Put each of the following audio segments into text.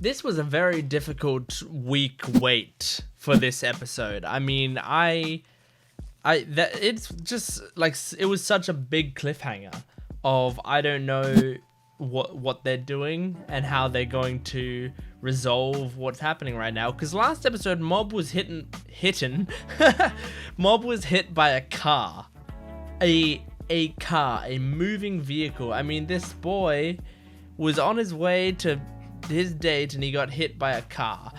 This was a very difficult week wait for this episode. I mean, it's just like it was such a big cliffhanger of I don't know what they're doing and how they're going to resolve what's happening right now. Because last episode, Mob was Mob was hit by a car, a moving vehicle. I mean, this boy was on his way to his date and he got hit by a car.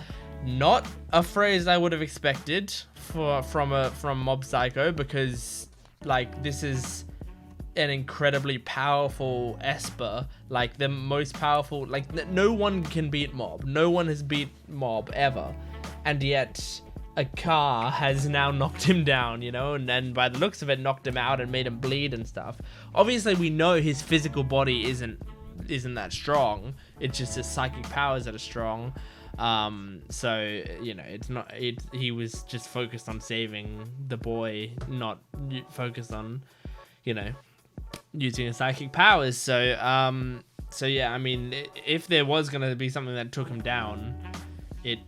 Not a phrase I would have expected from Mob Psycho, because like this is an incredibly powerful Esper, like the most powerful, like no one can beat Mob. No one has beat Mob ever, and yet a car has now knocked him down, you know, and then by the looks of it knocked him out and made him bleed and stuff. Obviously we know his physical body isn't that strong, it's just his psychic powers that are strong. So you know, he was just focused on saving the boy, not focused on, you know, using his psychic powers. So yeah, I mean, if there was gonna be something that took him down, a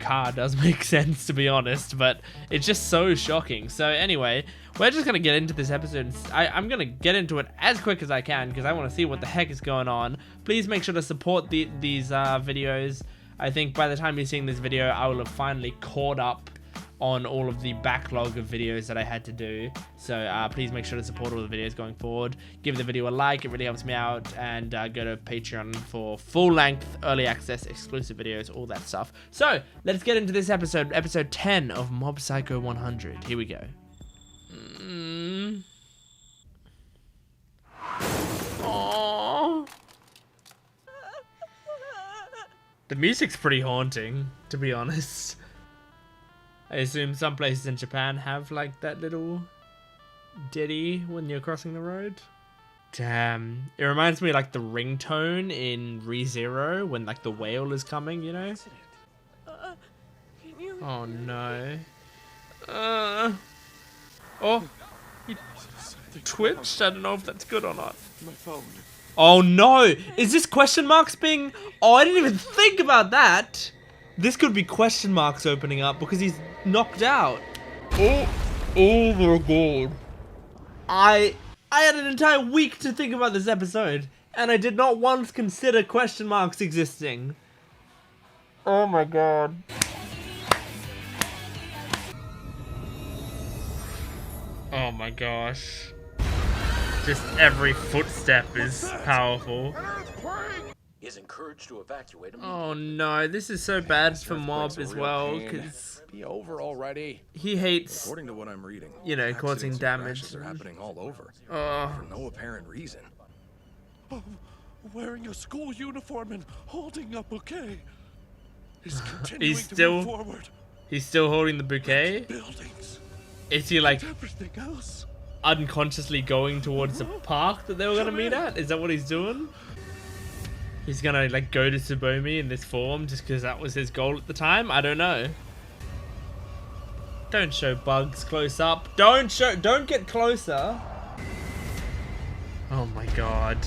car does make sense, to be honest, but it's just so shocking. So anyway, we're just gonna get into this episode. I'm gonna get into it as quick as I can because I want to see what the heck is going on. Please make sure to support these videos. I think by the time you're seeing this video, I will have finally caught up on all of the backlog of videos that I had to do. So please make sure to support all the videos going forward. Give the video a like, it really helps me out, and go to Patreon for full length, early access, exclusive videos, all that stuff. So let's get into this episode 10 of Mob Psycho 100. Here we go. Aww. The music's pretty haunting, to be honest. I assume some places in Japan have like that little ditty when you're crossing the road. Damn, it reminds me of like the ringtone in ReZero when like the whale is coming, you know? Oh no. Oh, he twitched. I don't know if that's good or not. My phone. Oh no, is this question marks being... Oh, I didn't even think about that. This could be question marks opening up because he's knocked out. Oh my god. I had an entire week to think about this episode, and I did not once consider question marks existing. Oh my god. Oh my gosh. Just every footstep is powerful. Is encouraged to evacuate him. Oh no, this is so bad for Mob as well, because be over already. He hates, according to what I'm reading, you know, causing damage. Are happening all over for no apparent reason. Wearing a school uniform and holding a bouquet. He's continuing to move forward. He's still holding the bouquet? Buildings. Is he like everything else? Unconsciously going towards the park that they were gonna meet at? Is that what he's doing? He's gonna like go to Tsubomi in this form just because that was his goal at the time? I don't know. Don't show bugs close up. Don't get closer. Oh my god.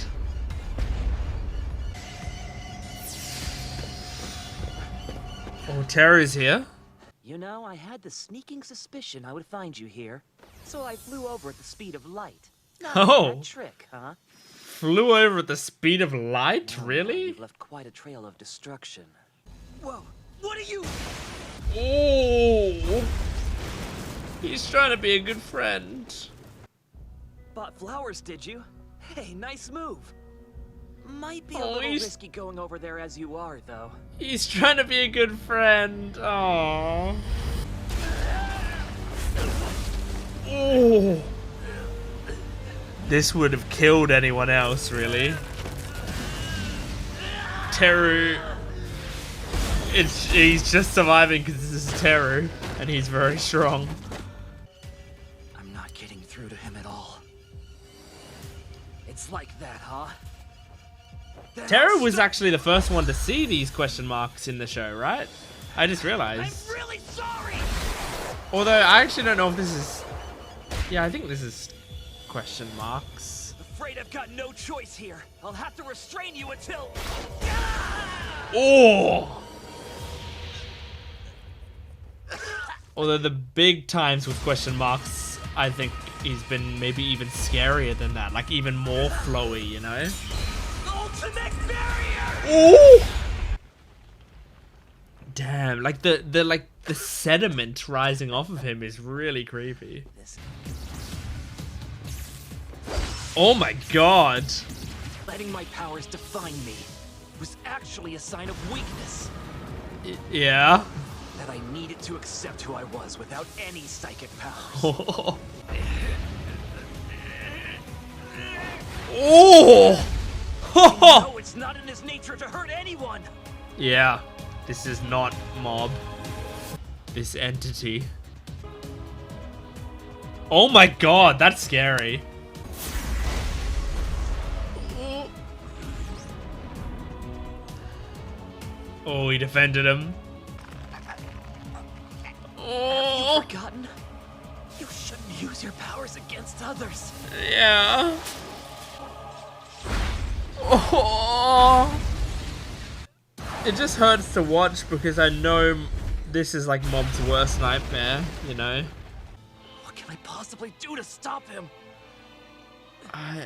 Oh, Terror's here. You know, I had the sneaking suspicion I would find you here, so I flew over at the speed of light. Not a bad trick, huh? Flew over at the speed of light? Really? You've left quite a trail of destruction. Whoa! What are you? Oh! He's trying to be a good friend. Bought flowers, did you? Hey, nice move. Might be a little risky going over there as you are, though. He's trying to be a good friend. Oh. Oh. This would have killed anyone else, really. Teru. He's just surviving because this is Teru, and he's very strong. I'm not getting through to him at all. It's like that, huh? Teru was actually the first one to see these question marks in the show, right? I just realized. I'm really sorry. Although I actually don't know if this is... Yeah, I think this is question marks. Afraid I've got no choice here. I'll have to restrain you until... Oh! Although the big times with question marks, I think he's been maybe even scarier than that. Like even more flowy, you know? Ultimate barrier! Oh! Damn, like the sediment rising off of him is really creepy. Oh my god. Letting my powers define me was actually a sign of weakness. Yeah. That I needed to accept who I was without any psychic powers. Oh. Oh. No, it's not in his nature to hurt anyone. Yeah, this is not Mob. This entity. Oh my god, that's scary. Oh, he defended him. Have you forgotten? You shouldn't use your powers against others. Yeah. Oh. It just hurts to watch because I know this is like Mob's worst nightmare, you know? What can I possibly do to stop him? I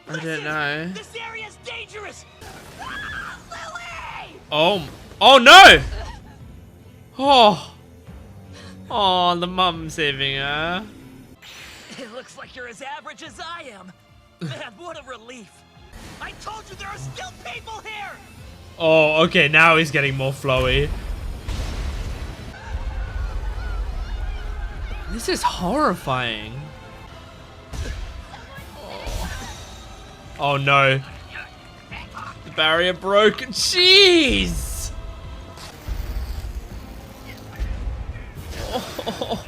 don't know. This area is dangerous. Ah, Lily! Oh no! Oh, the mum saving her. It looks like you're as average as I am. Man, what a relief. I told you there are still people here! Oh, okay, now he's getting more flowy. This is horrifying. Oh no. The barrier broke. Jeez! Oh.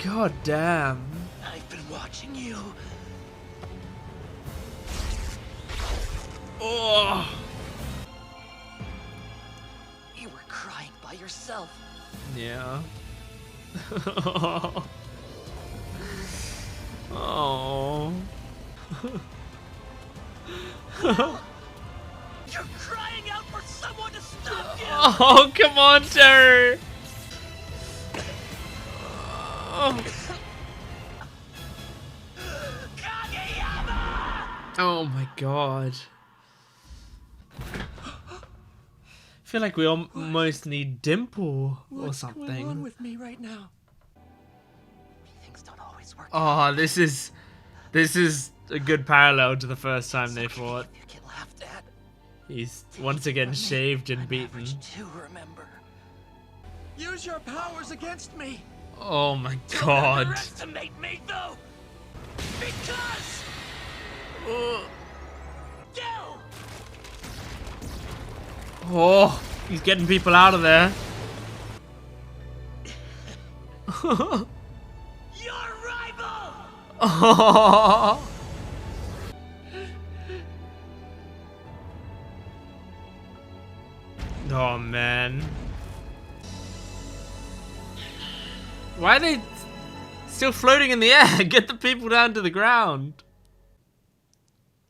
God damn. I've been watching you. Oh. You were crying by yourself. Yeah. Oh. You're crying out for someone to stop you! Oh, come on, Terry. Oh. Kageyama! Oh my god. I feel like we almost need Dimple or something. What's going on with me right now? Things don't always work. Oh, this is a good parallel to the first time they fought. You get laughed at. He's once again shaved and beaten. To remember. Use your powers against me. Oh my Don't god. underestimate me, though. Because. Go. Oh, he's getting people out of there. Your rival. Oh. Oh man. Why are they still floating in the air? Get the people down to the ground.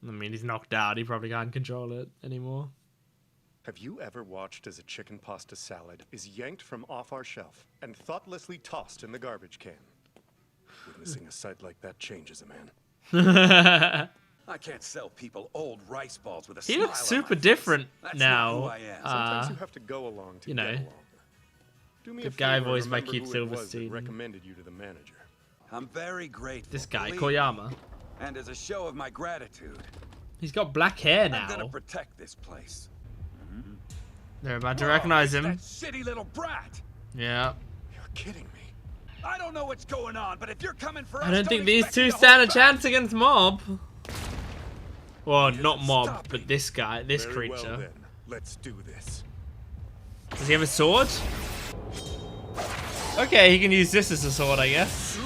I mean, he's knocked out. He probably can't control it anymore. Have you ever watched as a chicken pasta salad is yanked from off our shelf and thoughtlessly tossed in the garbage can? Witnessing a sight like that changes a man. I can't sell people old rice balls with a He smile looks on super my face. different That's now. Not who I am. Sometimes you have to go along to you know, get along. Do me a good guy favor, voiced by remember Keith who it was that Silverstein. recommended you to the manager. I'm very grateful. This guy, believe Koyama. me. And as a show of my gratitude, He's got black hair I'm gonna now. protect this place. They're about to Whoa, recognize it's him. That shitty little brat. Yeah. You're kidding me. I don't know what's going on, but if you're coming for us, I don't think these expect two me to stand a hold back. chance against Mob. Well, not Mob, Stop but it. this guy, this Very creature. well then, let's do this. Does he have a sword? Okay, he can use this as a sword, I guess.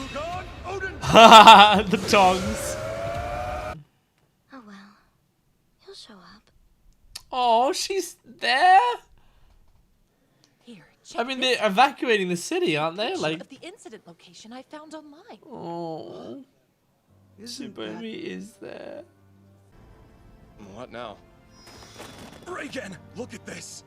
Haha, the tongs. Oh well. He'll show up. Oh, she's there? Here, I check mean, this they're evacuating the city, aren't they? picture Like, of the incident location I found online. oh, Tsubomi is there. What now? Reigen, look at this.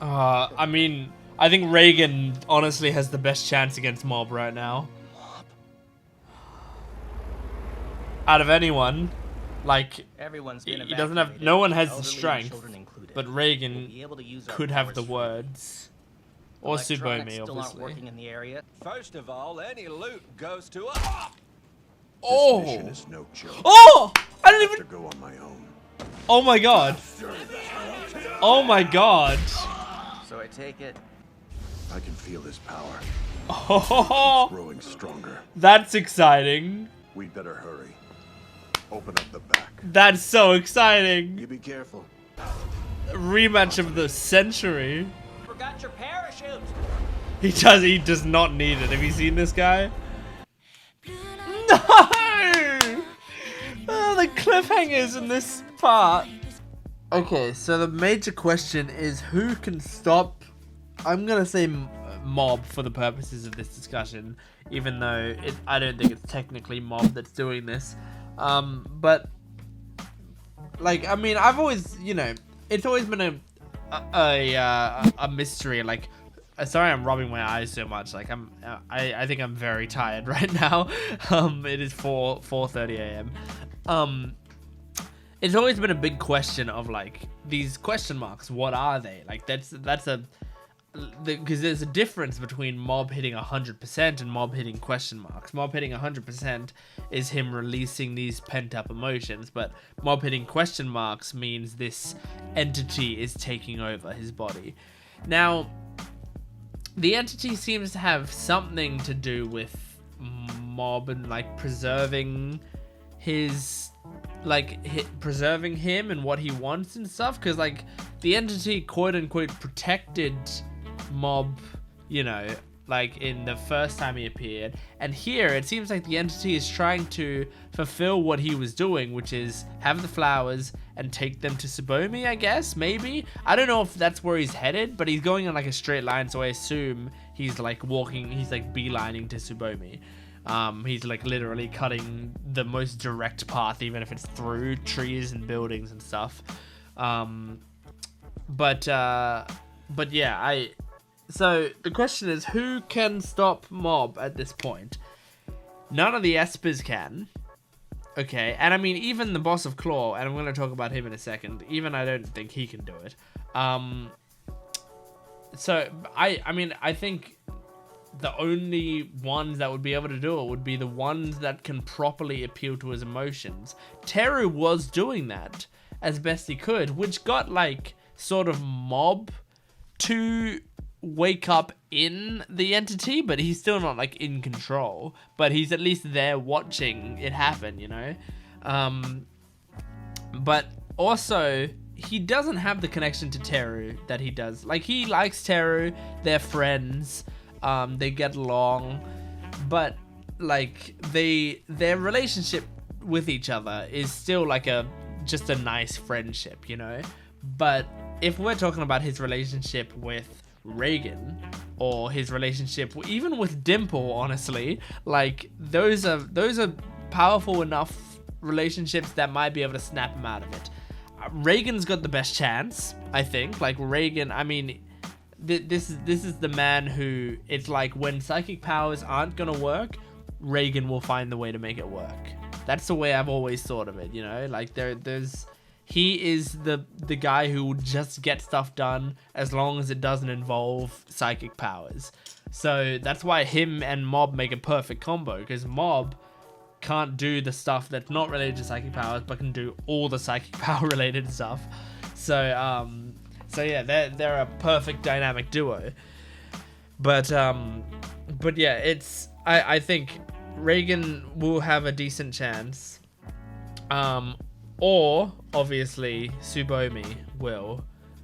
I mean, I think Reigen honestly has the best chance against Mob right now. Out of anyone, like, Everyone's been he doesn't have, evacuated, no one has the elderly and strength, children included. but We'll Reigen be able to use our could have powers the freely. words. Or Electronics Tsubomi, still aren't obviously. working in the area. First of all, any loot goes to us. Oh! This mission is no joke. Oh! I didn't I have even... to go on my own. Oh my god. Oh my god. So I take it. I can feel his power. Oh, Growing stronger. that's exciting. We'd better hurry. Open up the back. That's so exciting. You be careful. Rematch of the century. Forgot your parachute. He does not need it. Have you seen this guy? No! Oh, the cliffhangers in this part. Okay, so the major question is who can stop... I'm gonna say Mob for the purposes of this discussion, even though I don't think it's technically Mob that's doing this. But, like, I mean, I've always, you know, it's always been a mystery, like... Sorry, I'm rubbing my eyes so much. Like I think I'm very tired right now. It is 4:30 a.m. It's always been a big question of like these question marks. What are they? Like that's because there's a difference between Mob hitting 100% and Mob hitting question marks. Mob hitting 100% is him releasing these pent up emotions, but Mob hitting question marks means this entity is taking over his body. Now, the entity seems to have something to do with Mob and like preserving his, like preserving him and what he wants and stuff. Because like the entity quote unquote protected Mob, you know, like in the first time he appeared. And here it seems like the entity is trying to fulfill what he was doing, which is have the flowers and take them to Tsubomi, I guess, maybe. I don't know if that's where he's headed, but he's going in like a straight line, so I assume he's like walking, he's like beelining to Tsubomi. He's like literally cutting the most direct path, even if it's through trees and buildings and stuff. But yeah, so the question is, who can stop Mob at this point? None of the Espers can. Okay, and I mean, even the boss of Claw, and I'm going to talk about him in a second, even I don't think he can do it. So, I mean, I think the only ones that would be able to do it would be the ones that can properly appeal to his emotions. Teru was doing that as best he could, which got, like, sort of Mob to wake up in the entity, but he's still not like in control, but he's at least there watching it happen, you know. But also he doesn't have the connection to Teru that he does. Like, he likes Teru, they're friends, they get along, but like their relationship with each other is still like just a nice friendship, you know. But if we're talking about his relationship with Reigen, or his relationship even with Dimple, honestly, like those are powerful enough relationships that might be able to snap him out of it. Reigen's got the best chance, I think. Like Reigen, I mean, this is the man who, it's like when psychic powers aren't gonna work, Reigen will find the way to make it work. That's the way I've always thought of it, you know. Like he is the guy who will just get stuff done as long as it doesn't involve psychic powers. So that's why him and Mob make a perfect combo, because Mob can't do the stuff that's not related to psychic powers, but can do all the psychic power related stuff. So yeah, they're a perfect dynamic duo. But yeah, I think Reigen will have a decent chance. Or obviously Tsubomi will,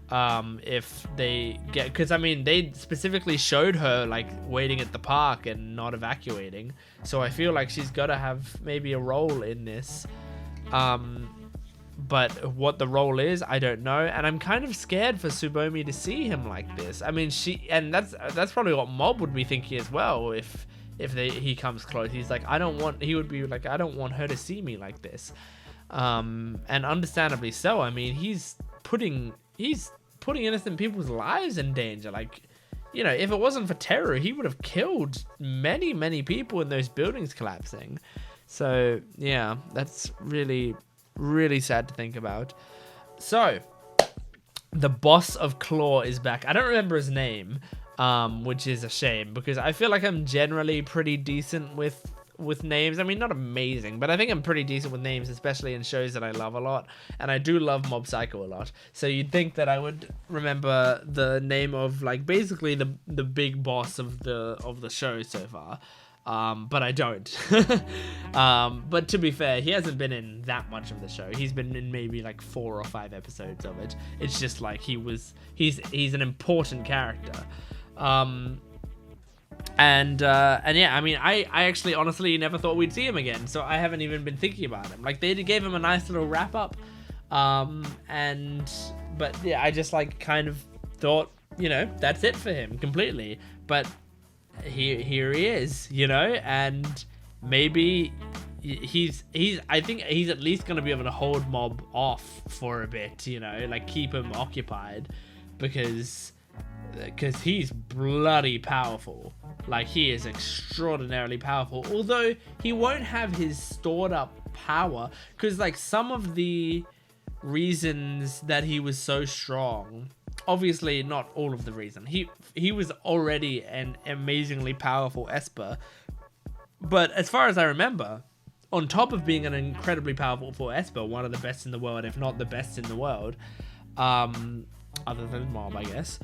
if they get, because I mean they specifically showed her like waiting at the park and not evacuating, so I feel like she's got to have maybe a role in this. But what the role is, I don't know, and I'm kind of scared for Tsubomi to see him like this. I mean, that's probably what Mob would be thinking as well. If he comes close, he's like, he would be like, I don't want her to see me like this. and understandably so. I mean, he's putting innocent people's lives in danger. Like, you know, if it wasn't for Teru, he would have killed many people in those buildings collapsing. So yeah, that's really, really sad to think about. So the boss of Claw is back. I don't remember his name, which is a shame, because I feel like I'm generally pretty decent with names. I mean, not amazing, but I think I'm pretty decent with names, especially in shows that I love a lot. And I do love Mob Psycho a lot. So you'd think that I would remember the name of, like, basically the big boss of the show so far. But I don't. But to be fair, he hasn't been in that much of the show. He's been in maybe like 4 or 5 episodes of it. It's just like he's an important character. And yeah, I mean, I actually honestly never thought we'd see him again, so I haven't even been thinking about him. Like, they gave him a nice little wrap up, but yeah, I just like kind of thought, you know, that's it for him completely. But here he is, you know, and maybe I think he's at least gonna be able to hold Mob off for a bit, you know, like keep him occupied, because he's bloody powerful. Like, he is extraordinarily powerful, although he won't have his stored up power, because like some of the reasons that he was so strong, obviously not all of the reason, he was already an amazingly powerful Esper, but as far as I remember, on top of being an incredibly powerful Esper, one of the best in the world, if not the best in the world, other than Mob, I guess,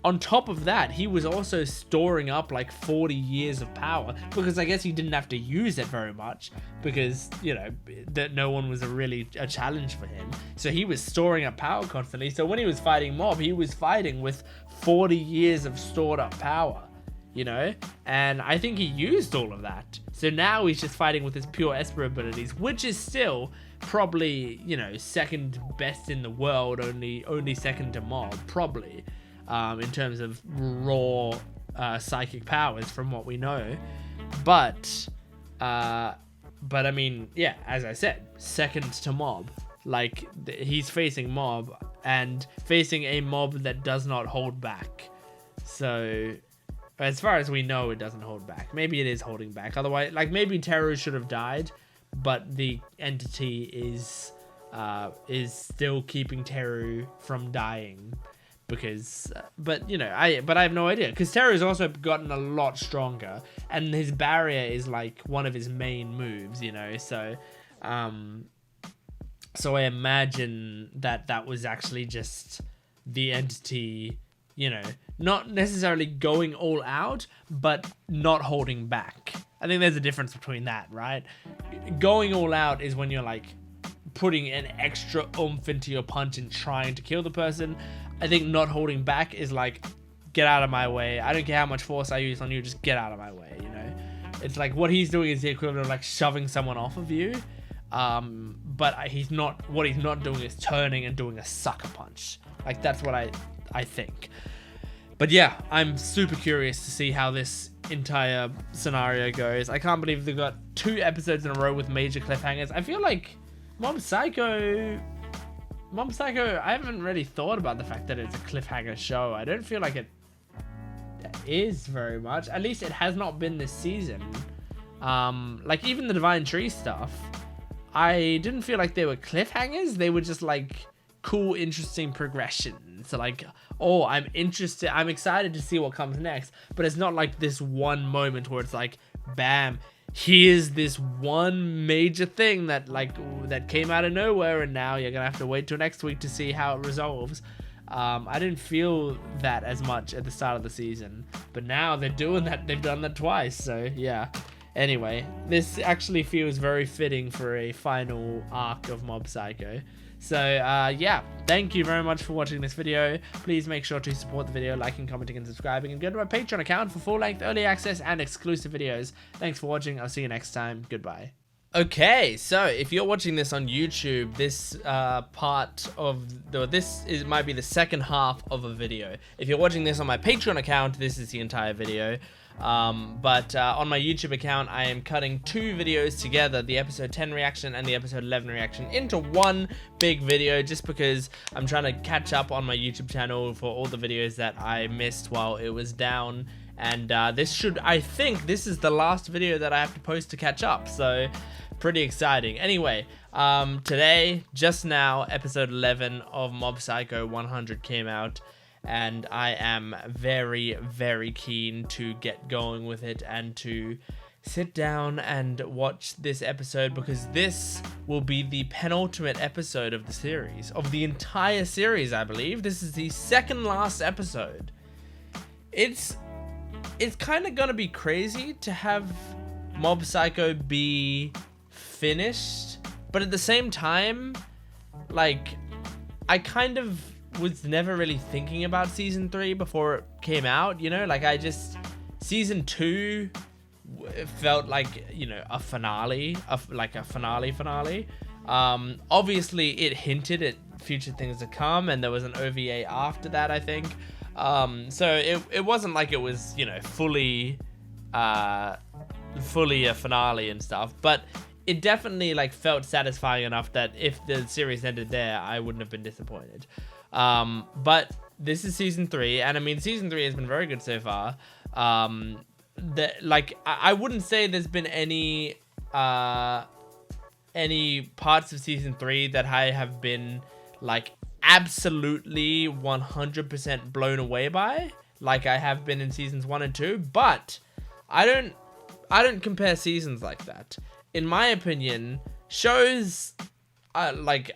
on top of that, he was also storing up like 40 years of power, because I guess he didn't have to use it very much, because, you know, that no one was really a challenge for him. So he was storing up power constantly. So when he was fighting Mob, he was fighting with 40 years of stored up power, you know? And I think he used all of that. So now he's just fighting with his pure Esper abilities, which is still probably, you know, second best in the world, only second to Mob, probably. In terms of raw psychic powers from what we know, but I mean, yeah, as I said, second to Mob. Like, he's facing Mob, and facing a Mob that does not hold back. So as far as we know, it doesn't hold back. Maybe it is holding back. Otherwise, like, maybe Teru should have died, but the entity is still keeping Teru from dying. Because, but you know, I have no idea, because Teru's also gotten a lot stronger, and his barrier is like one of his main moves, you know. So I imagine that was actually just the entity, you know, not necessarily going all out, but not holding back. I think there's a difference between that, right? Going all out is when you're like putting an extra oomph into your punch and trying to kill the person. I think not holding back is like, get out of my way. I don't care how much force I use on you, just get out of my way, you know? It's like, what he's doing is the equivalent of like shoving someone off of you. But what he's not doing is turning and doing a sucker punch. Like, that's what I think. But yeah, I'm super curious to see how this entire scenario goes. I can't believe they've got 2 episodes in a row with major cliffhangers. I feel like Mob Psycho, I haven't really thought about the fact that it's a cliffhanger show. I don't feel like it is very much. At least it has not been this season. Like, even the Divine Tree stuff, I didn't feel like they were cliffhangers. They were just like cool, interesting progressions. So like, oh, I'm excited to see what comes next. But it's not like this one moment where it's like, bam, here's this one major thing that came out of nowhere, and now you're gonna have to wait till next week to see how it resolves. I didn't feel that as much at the start of the season, but now they're doing that. They've done that twice, so yeah. Anyway, this actually feels very fitting for a final arc of Mob Psycho. So yeah, thank you very much for watching this video. Please make sure to support the video, liking, commenting, and subscribing, and go to my Patreon account for full-length early access and exclusive videos. Thanks for watching. I'll see you next time. Goodbye. Okay, so if you're watching this on YouTube, this might be the second half of a video. If you're watching this on my Patreon account, this is the entire video. But on my YouTube account, I am cutting 2 videos together, the episode 10 reaction and the episode 11 reaction, into one big video, just because I'm trying to catch up on my YouTube channel for all the videos that I missed while it was down. And I think this is the last video that I have to post to catch up, so pretty exciting. Anyway, today, just now, episode 11 of Mob Psycho 100 came out, and I am very, very keen to get going with it and to sit down and watch this episode, because this will be the penultimate episode of the series, of the entire series, I believe. This is the second last episode. It's kind of gonna be crazy to have Mob Psycho be finished, but at the same time, like, I kind of was never really thinking about season 3 before it came out, you know, like season 2 felt like, you know, a finale, like a finale. Obviously it hinted at future things to come, and there was an OVA after that, I think. So it wasn't like it was, you know, fully a finale and stuff, but it definitely like felt satisfying enough that if the series ended there, I wouldn't have been disappointed. But this is season 3, and I mean, season 3 has been very good so far. I wouldn't say there's been any parts of season 3 that I have been like absolutely 100% blown away by, like I have been in seasons 1 and 2. But I don't compare seasons like that. In my opinion, shows, I like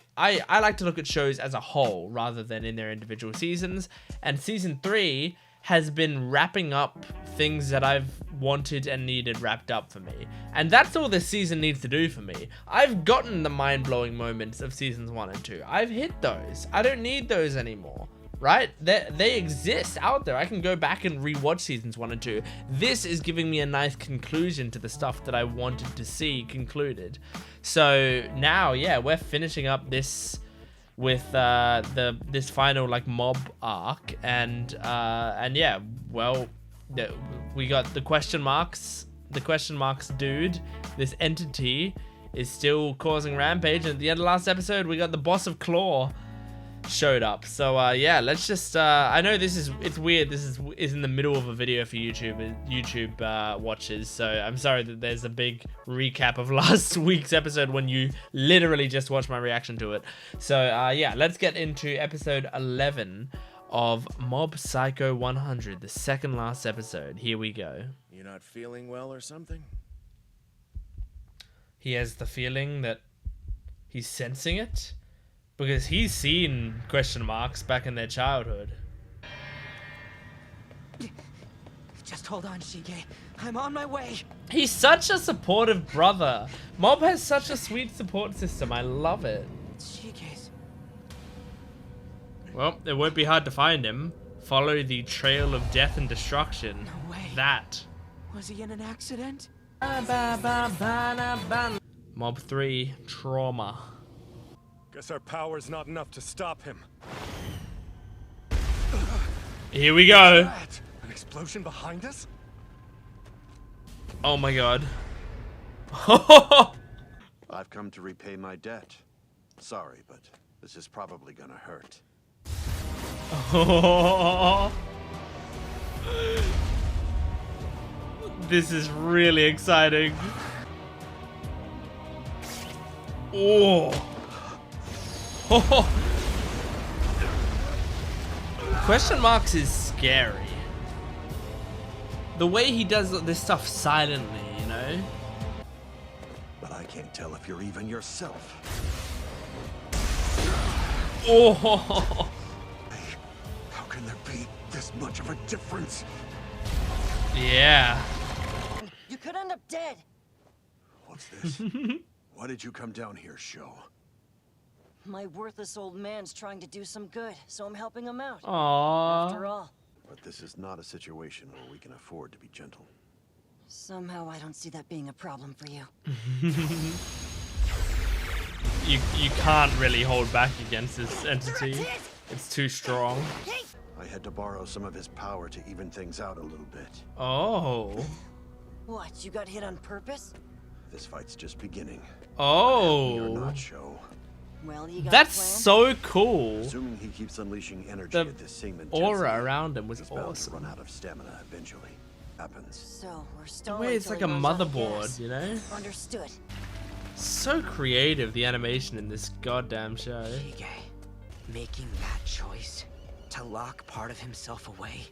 to look at shows as a whole rather than in their individual seasons, and season 3 has been wrapping up things that I've wanted and needed wrapped up for me, and that's all this season needs to do for me. I've gotten the mind-blowing moments of seasons 1 and 2. I've hit those. I don't need those anymore, right? They exist out there. I can go back and rewatch seasons 1 and 2. This is giving me a nice conclusion to the stuff that I wanted to see concluded. So now, yeah, we're finishing up this with this final like mob arc, and yeah, well, we got the question marks dude. This entity is still causing rampage, and at the end of last episode we got the boss of Claw showed up. So yeah, let's just I know it's weird, this is in the middle of a video for YouTube watchers, so I'm sorry that there's a big recap of last week's episode when you literally just watched my reaction to it. So yeah, let's get into episode 11 of Mob Psycho 100, the second last episode. Here we go. You're not feeling well or something? He has the feeling that he's sensing it, because he's seen question marks back in their childhood. Just hold on, Shige. I'm on my way. He's such a supportive brother. Mob has such a sweet support system. I love it. It's Shige's. Well, it won't be hard to find him. Follow the trail of death and destruction. No way. That. Was he in an accident? Mob 3, trauma. Guess our power's not enough to stop him. Here we go. That? An explosion behind us? Oh my god. I've come to repay my debt. Sorry, but this is probably gonna hurt. This is really exciting. Oh. Question marks is scary. The way he does this stuff silently, you know? But I can't tell if you're even yourself. Oh. How can there be this much of a difference? Yeah. You could end up dead. What's this? Why did you come down here, Sho? My worthless old man's trying to do some good, so I'm helping him out. Aww. After all, But this is not a situation where we can afford to be gentle. somehow I don't see that being a problem for you. You can't really hold back against this entity. It's too strong. I had to borrow some of his power to even things out a little bit. Oh. What, you got hit on purpose? This fight's just beginning. Oh. Or not, show. Well, you got That's a plan? so cool. Assuming he keeps unleashing energy The at this same intensity, aura around him was he's bound to awesome. run out of stamina eventually. Happens. So, we're stalling Wait, it's till like he a runs out of motherboard, gas. you know? Understood. So creative, the animation in this goddamn show. Shige, making that choice to lock part of himself away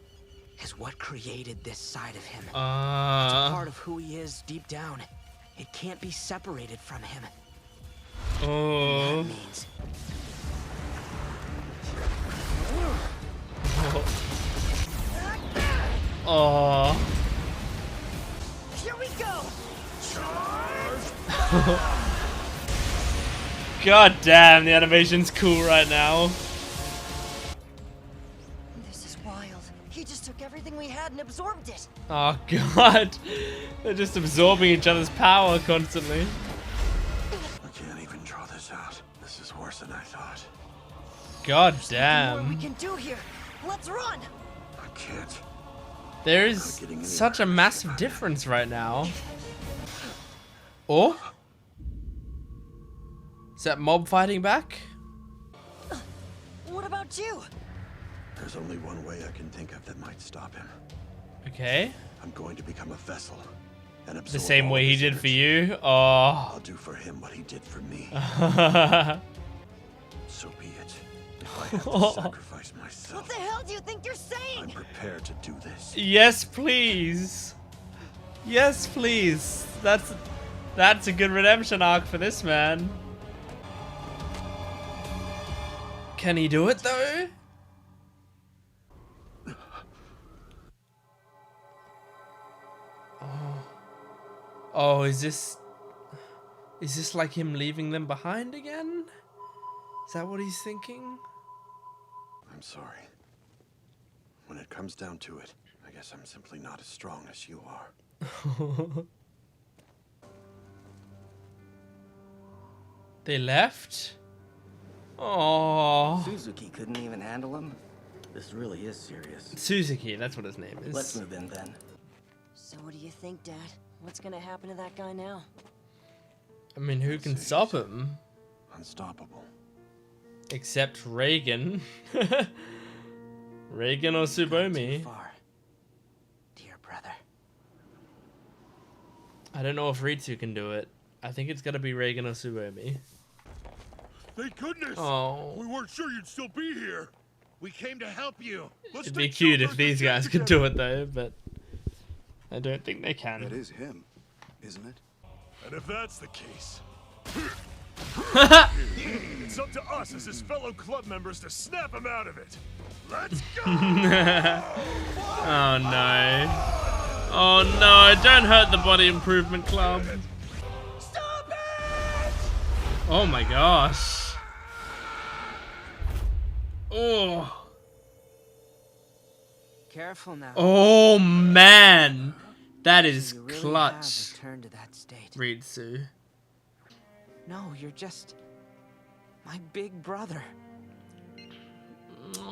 is what created this side of him. It's a part of who he is deep down. It can't be separated from him. Oh. That means Oh. Here we go! God damn, the animation's cool right now. This is wild. He just took everything we had and absorbed it. Oh god. They're just absorbing each other's power constantly. I can't even draw this out. This is worse than I thought. God What we damn. can do here. Let's run! I can't. There is such a massive difference right now. Oh? Is that mob fighting back? What about you? There's only one way I can think of that might stop him. Okay. I'm going to become a vessel and The absorb same all way of he his did for energy. you? Oh. I'll do for him what he did for me. So be it. If I have to sacrifice myself, What the hell do you think you're I'm saying? prepared to do this. Yes, please. Yes, please. That's a good redemption arc for this man. Can he do it though? Oh, is this like him leaving them behind again? Is that what he's thinking? I'm sorry. When it comes down to it, I guess I'm simply not as strong as you are. They left? Oh, Suzuki couldn't even handle him. This really is serious. Suzuki, that's what his name is. Let's move in then. So what do you think, Dad? What's gonna happen to that guy now? I mean, who can stop him? Unstoppable. Except Reigen. Reigen or too Tsubomi. far, dear brother. I don't know if Ritsu can do it. I think it's gotta be Reigen or Tsubomi. Thank goodness! Oh. We weren't sure you'd still be here. We came to help you. Let's It'd be take cute shelter if these and get guys could together. do it though, but I don't think they That can. is him, isn't it? And if that's the case, it's up to us as his fellow club members to snap him out of it. Let's go! Oh no. Oh no, don't hurt the Body Improvement Club. Stop it! Oh my gosh. Oh. Careful now. Oh man. That is You really clutch. have returned to that state. Ritsu. No, you're just my big brother.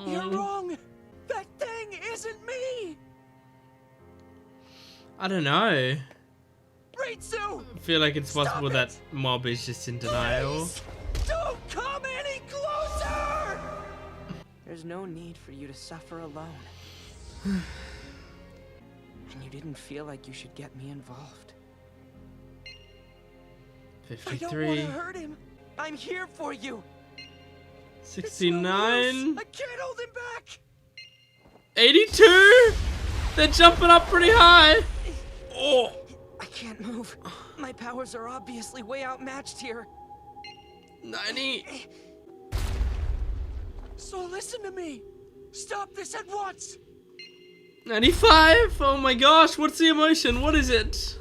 You're wrong. That thing isn't me. I don't know. Ritsu, I feel like it's possible that Mob is just in denial. don't come any closer. There's no need for you to suffer alone. And you didn't feel like you should get me involved. 53. hurt him. I'm here for you. 69. I can't hold him back. 82. They're jumping up pretty high. Oh. I can't move. My powers are obviously way outmatched here. 90. So listen to me. Stop this at once. 95. Oh my gosh. What's the emotion? What is it?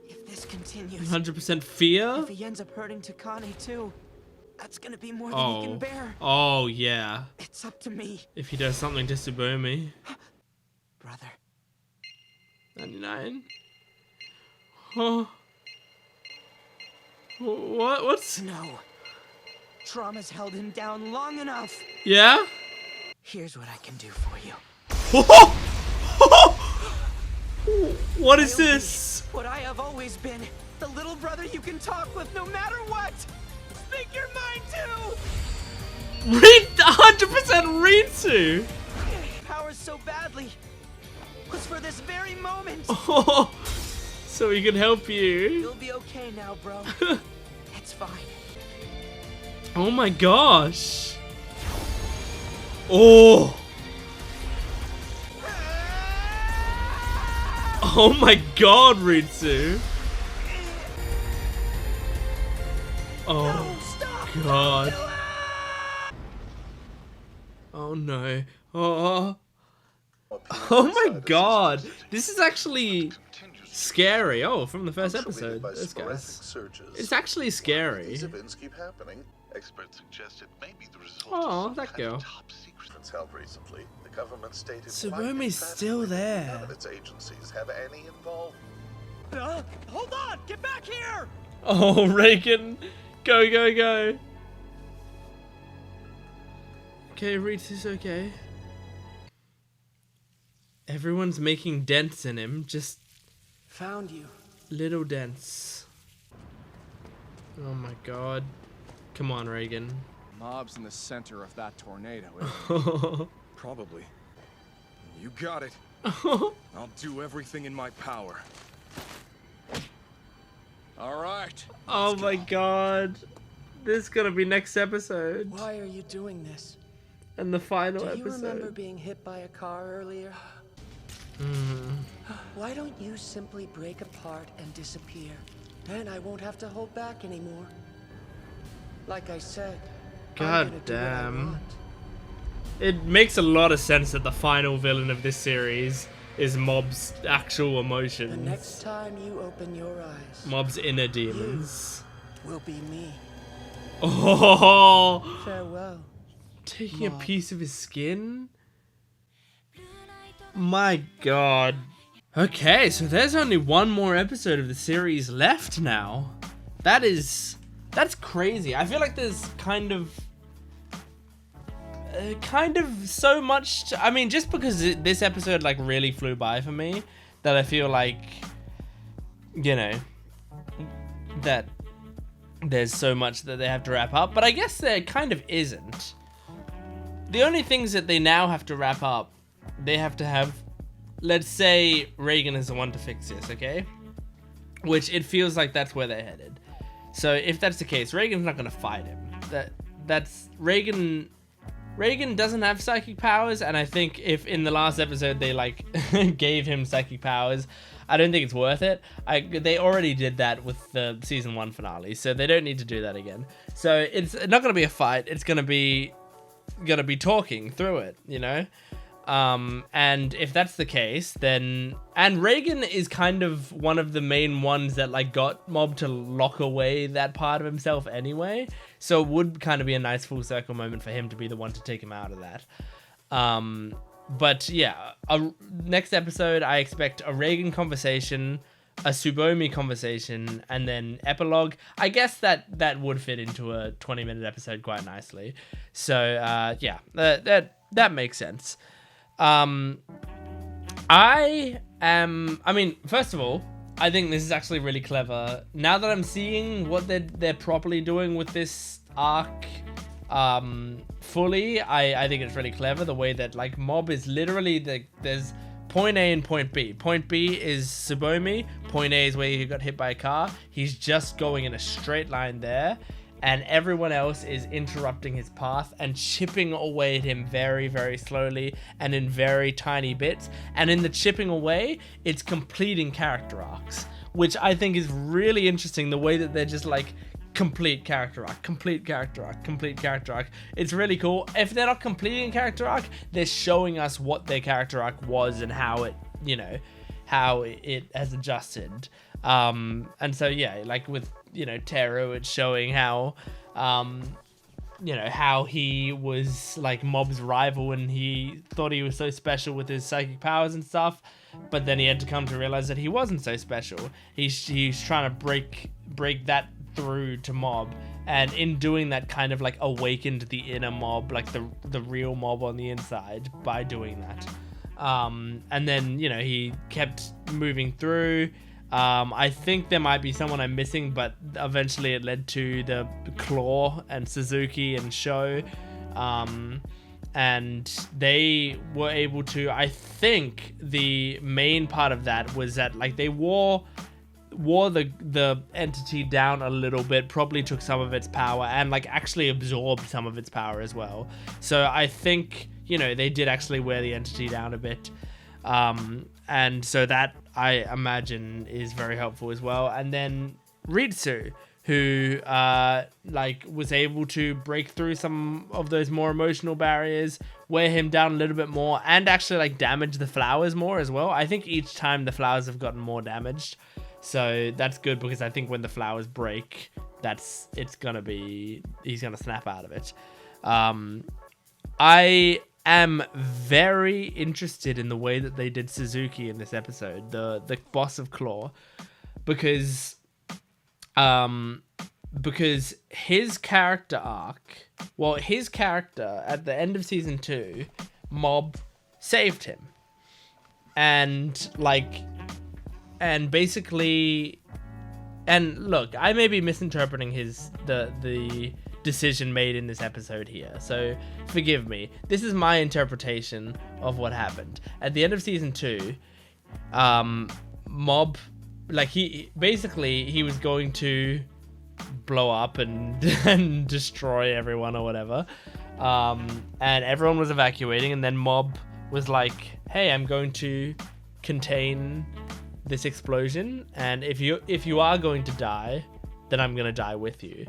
If this continues, 100% fear? if he ends up hurting Takane too, that's gonna be more than he can Oh. bear. Oh yeah. It's up to me, If he does something to Tsubomi. brother. 99. Oh. What's... No. Trauma's held him down long enough. Yeah? Here's what I can do for you. What is I'll be this? what I have always been. The little brother you can talk with no matter what. Speak your mind to. 100% Ritsu. Powers so badly was for this very moment. Oh, so he can help you. You'll be okay now, bro. It's fine. Oh my gosh. Oh. Oh my god, Ritsu. Oh god. Oh no. Oh. Oh my god. This is actually scary. Oh, from the first episode. This guy's. It's actually scary. These events keep happening. Experts suggest it may be the result Oh, of that some girl. kind of top secret held recently. The government stated Tsubomi's still there. none of its agencies have any involvement. Hold on! Get back here! Oh, Reigen. Go, go, go. Okay, Ritsu's okay. Everyone's making dents in him. Just Found you. little dents. Oh my god. Come on, Reigen. Mob's in the center of that tornado. Oh. Probably. You got it. I'll do everything in my power. All right. Oh my god. This is gonna be next episode. Why are you doing this? And the final Do you remember episode. being hit by a car earlier? Mm. Why don't you simply break apart and disappear? Then I won't have to hold back anymore. Like I said, I'm God gonna do what I damn. want. It makes a lot of sense that the final villain of this series is Mob's actual emotions. The next time you open your eyes, Mob's inner demons. will be me. Oh, Farewell. taking a piece of his skin? My god. Okay, so there's only one more episode of the series left now. That's crazy. I feel like there's kind of so much I mean, just because this episode like really flew by for me, that I feel like, you know, that there's so much that they have to wrap up, but I guess there kind of isn't. The only things that they now have to wrap up, they have to have, let's say Reigen is the one to fix this, okay? Which it feels like that's where they're headed. So if that's the case, Reigen's not gonna fight him. That's Reigen doesn't have psychic powers, and I think if in the last episode they like gave him psychic powers, I don't think it's worth it. They already did that with the season 1 finale, so they don't need to do that again. So it's not gonna be a fight. It's gonna be talking through it, you know. And if that's the case, then and Reigen is kind of one of the main ones that like got Mob to lock away that part of himself anyway. So it would kind of be a nice full circle moment for him to be the one to take him out of that. But yeah, next episode I expect a Reigen conversation, a Tsubomi conversation, and then epilogue. I guess that would fit into a 20-minute episode quite nicely. So yeah, that makes sense. I mean, first of all, I think this is actually really clever. Now that I'm seeing what they're properly doing with this arc, fully, I think it's really clever the way that like Mob is literally there's point A and point B. Point B is Tsubomi. Point A is where he got hit by a car. He's just going in a straight line there. And everyone else is interrupting his path and chipping away at him very, very slowly and in very tiny bits. And in the chipping away, it's completing character arcs, which I think is really interesting, the way that they're just like, complete character arc, complete character arc, complete character arc. It's really cool. If they're not completing character arc, they're showing us what their character arc was and how it, you know, how it has adjusted. And so, yeah, like with, you know, Teru, it's showing how, you know, how he was like Mob's rival and he thought he was so special with his psychic powers and stuff, but then he had to come to realize that he wasn't so special. He's trying to break that through to Mob, and in doing that kind of like awakened the inner Mob, like the real Mob on the inside by doing that. And then, you know, he kept moving through. I think there might be someone I'm missing, but eventually it led to the Claw and Suzuki and Sho. And they were able to, I think the main part of that was that like they wore the entity down a little bit, probably took some of its power and like actually absorbed some of its power as well. So I think, you know, they did actually wear the entity down a bit. And so that I imagine is very helpful as well. And then Ritsu, who like was able to break through some of those more emotional barriers, wear him down a little bit more, and actually like damage the flowers more as well. I think each time the flowers have gotten more damaged, so that's good, because I think when the flowers break, he's gonna snap out of it. I am very interested in the way that they did Suzuki in this episode, the boss of Claw, because his character arc, well, his character at the end of season 2, Mob saved him, and basically, and look, I may be misinterpreting the decision made in this episode here, so forgive me. This is my interpretation of what happened at the end of season 2. Mob, like, he was going to blow up and destroy everyone or whatever, and everyone was evacuating, and then Mob was like, hey, I'm going to contain this explosion, and if you are going to die, then I'm gonna die with you,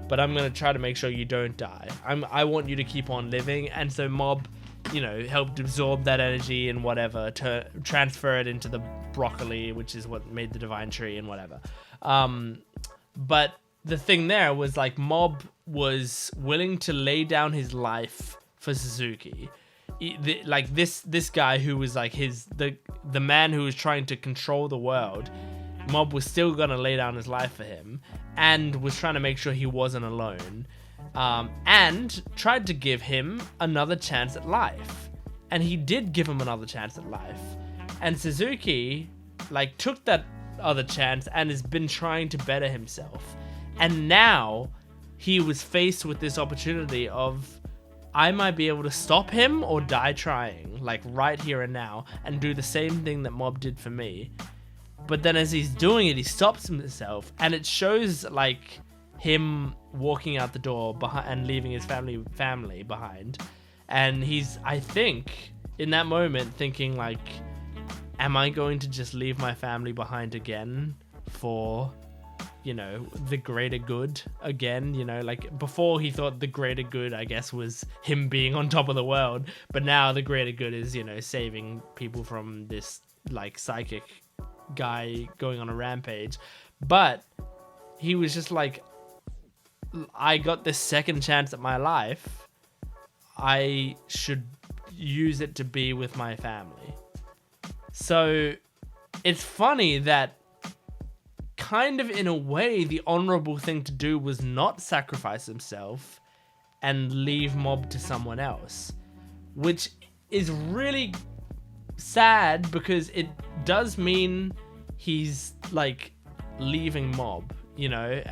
but I'm gonna try to make sure you don't die. I want you to keep on living. And so Mob, you know, helped absorb that energy and whatever to transfer it into the broccoli, which is what made the divine tree and whatever. But the thing there was, like, Mob was willing to lay down his life for Suzuki. This guy who was like the man who was trying to control the world, Mob was still gonna lay down his life for him, and was trying to make sure he wasn't alone, and tried to give him another chance at life. And he did give him another chance at life. And Suzuki, like, took that other chance and has been trying to better himself. And now he was faced with this opportunity of, I might be able to stop him or die trying, like right here and now, and do the same thing that Mob did for me. But then as he's doing it, he stops himself, and it shows like him walking out the door and leaving his family behind. And he's, I think, in that moment thinking like, am I going to just leave my family behind again for, you know, the greater good again? You know, like, before he thought the greater good, I guess, was him being on top of the world, but now the greater good is, you know, saving people from this like psychic guy going on a rampage. But he was just like, I got this second chance at my life, I should use it to be with my family. So it's funny that, kind of in a way, the honorable thing to do was not sacrifice himself and leave Mob to someone else, which is really sad, because it does mean he's like leaving Mob, you know.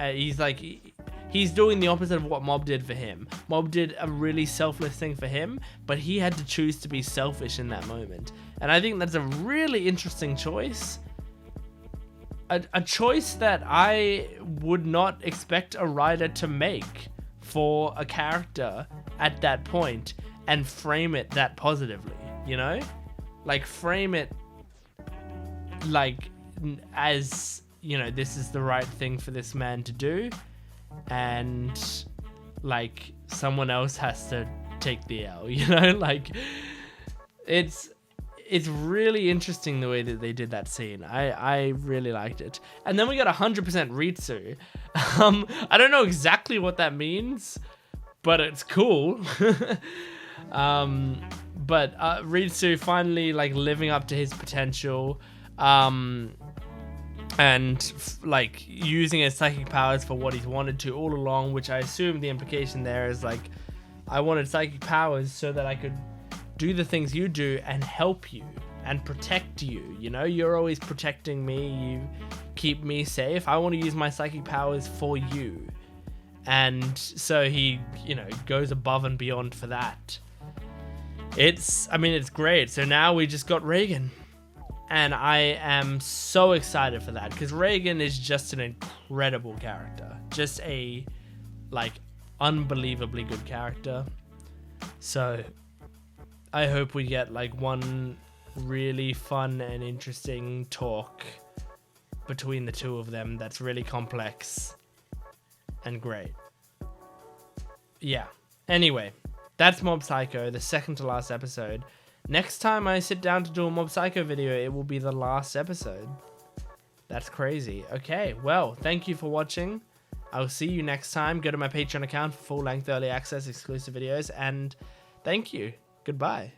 He's doing the opposite of what Mob did for him. Mob did a really selfless thing for him, but he had to choose to be selfish in that moment. And I think that's a really interesting choice. A choice that I would not expect a writer to make for a character at that point, and frame it that positively, you know? Like, frame it like as, you know, this is the right thing for this man to do, and like someone else has to take the L, you know? Like, it's really interesting the way that they did that scene. I really liked it. And then we got 100% Ritsu. I don't know exactly what that means, but it's cool. But Ritsu finally like living up to his potential. and like using his psychic powers for what he's wanted to all along, which I assume the implication there is like, I wanted psychic powers so that I could do the things you do and help you and protect you. You know, you're always protecting me, you keep me safe. I want to use my psychic powers for you. And so he, you know, goes above and beyond for that. It's great. So now we just got Reigen. And I am so excited for that, because Reigen is just an incredible character. Just a, like, unbelievably good character. So I hope we get, like, one really fun and interesting talk between the two of them that's really complex and great. Yeah. Anyway, that's Mob Psycho, the second to last episode. Next time I sit down to do a Mob Psycho video, it will be the last episode. That's crazy. Okay, well, thank you for watching. I'll see you next time. Go to my Patreon account for full-length early access exclusive videos, and thank you. Goodbye.